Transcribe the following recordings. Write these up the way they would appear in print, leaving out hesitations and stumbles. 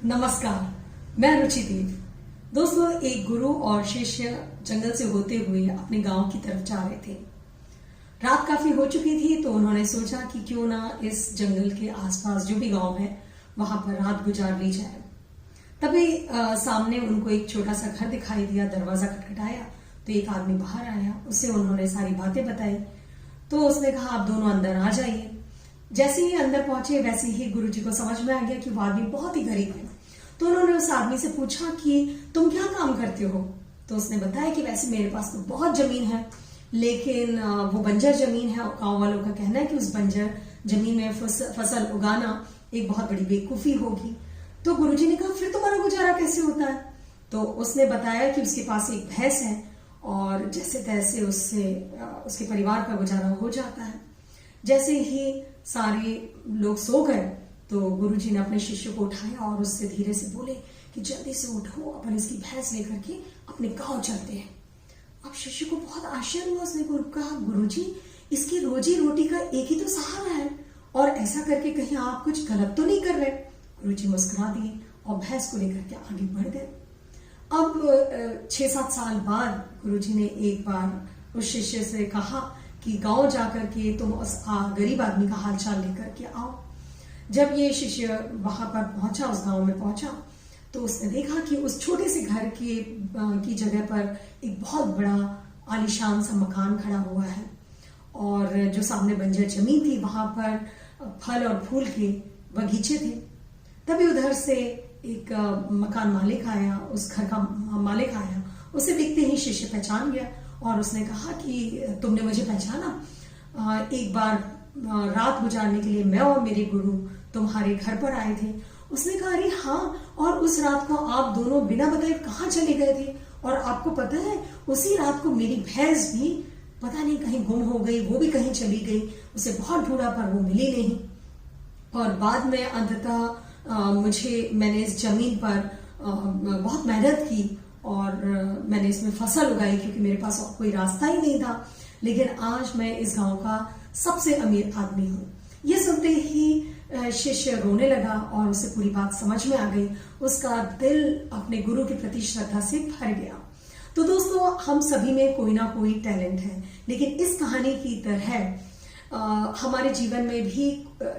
नमस्कार, मैं रुचि देव। दोस्तों, एक गुरु और शिष्य जंगल से होते हुए अपने गांव की तरफ जा रहे थे। रात काफी हो चुकी थी तो उन्होंने सोचा कि क्यों ना इस जंगल के आसपास जो भी गांव है वहां पर रात गुजार ली जाए। तभी सामने उनको एक छोटा सा घर दिखाई दिया। दरवाजा खटखटाया तो एक आदमी बाहर आया। उससे उन्होंने सारी बातें बताई तो उसने कहा, आप दोनों अंदर आ जाइए। जैसे ही अंदर पहुंचे वैसे ही गुरुजी को समझ में आ गया कि वो आदमी बहुत ही गरीब है। तो उन्होंने उस आदमी से पूछा कि तुम क्या काम करते हो। तो उसने बताया कि वैसे मेरे पास तो बहुत जमीन है, लेकिन वो बंजर जमीन है और गांव वालों का कहना है कि उस बंजर जमीन में फसल उगाना एक बहुत बड़ी बेवकूफी होगी। तो गुरुजी ने कहा, फिर तुम्हारा गुजारा कैसे होता है। तो उसने बताया कि उसके पास एक भैंस है और जैसे तैसे उसके परिवार का गुजारा हो जाता है। जैसे ही सारे लोग सो गए तो गुरुजी ने अपने शिष्य को उठाया और उससे धीरे से बोले कि जल्दी से उठो, अपन इसकी भैंस लेकर के अपने गांव चलते हैं। अब शिष्य को बहुत आश्चर्य हुआ। उसने कहा, गुरुजी, इसकी रोजी रोटी का एक ही तो सहारा है और ऐसा करके कहीं आप कुछ गलत तो नहीं कर रहे। गुरुजी मुस्कुरा दिए और भैंस को लेकर के आगे बढ़ गए। अब 6-7 साल बाद गुरुजी ने एक बार उस शिष्य से कहा कि गांव जाकर के तुम उस गरीब आदमी का हालचाल लेकर के आओ। जब ये शिष्य वहां पर पहुंचा, उस गांव में पहुंचा, तो उसने देखा कि उस छोटे से घर की जगह पर एक बहुत बड़ा आलीशान सा मकान खड़ा हुआ है और जो सामने बंजर जमीन थी वहां पर फल और फूल के बगीचे थे। तभी उधर से एक मकान मालिक आया, उस घर का मालिक आया। उसे देखते ही शिष्य पहचान गया और उसने कहा कि तुमने मुझे पहचाना। एक बार रात गुजारने के लिए मैं और मेरे गुरु तुम्हारे घर पर आए थे। उसने कहा, अरे हाँ, और उस रात को आप दोनों बिना बताए कहाँ चले गए थे। और आपको पता है, उसी रात को मेरी भैंस भी पता नहीं कहीं गुम हो गई, वो भी कहीं चली गई। उसे बहुत ढूंढा पर वो मिली नहीं। और बाद में अंततः मैंने इस जमीन पर बहुत मेहनत की और मैंने इसमें फसल उगाई क्योंकि मेरे पास और कोई रास्ता ही नहीं था। लेकिन आज मैं इस गांव का सबसे अमीर आदमी हूँ। ये सुनते ही शिष्य रोने लगा और उसे पूरी बात समझ में आ गई। उसका दिल अपने गुरु के प्रति श्रद्धा से भर गया। तो दोस्तों, हम सभी में कोई ना कोई टैलेंट है, लेकिन इस कहानी की तरह हमारे जीवन में भी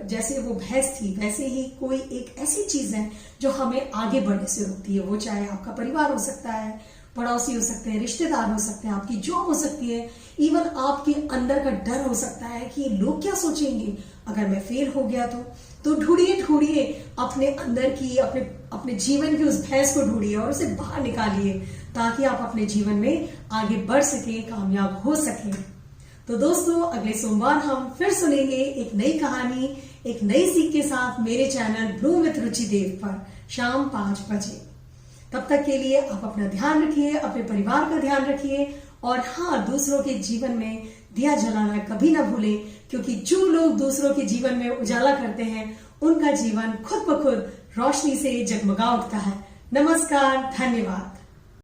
जैसे वो भैंस थी वैसे ही कोई एक ऐसी चीज है जो हमें आगे बढ़ने से रोकती है। वो चाहे आपका परिवार हो सकता है, पड़ोसी हो सकते हैं, रिश्तेदार हो सकते हैं, आपकी जॉब हो सकती है, इवन आपके अंदर का डर हो सकता है कि लोग क्या सोचेंगे अगर मैं फेल हो गया तो ढूंढिए अपने अंदर की अपने जीवन की उस भैंस को ढूंढिए और उसे बाहर निकालिए ताकि आप अपने जीवन में आगे बढ़ सके, कामयाब हो सके। तो दोस्तों, अगले सोमवार हम फिर सुनेंगे एक नई कहानी, एक नई सीख के साथ मेरे चैनल ब्लूम विद रुचि देव पर शाम 5 बजे। तब तक के लिए आप अपना ध्यान रखिए, अपने परिवार का ध्यान रखिए और हाँ, दूसरों के जीवन में दिया जलाना कभी ना भूलें, क्योंकि जो लोग दूसरों के जीवन में उजाला करते हैं उनका जीवन खुद ब खुद रोशनी से जगमगा उठता है। नमस्कार, धन्यवाद।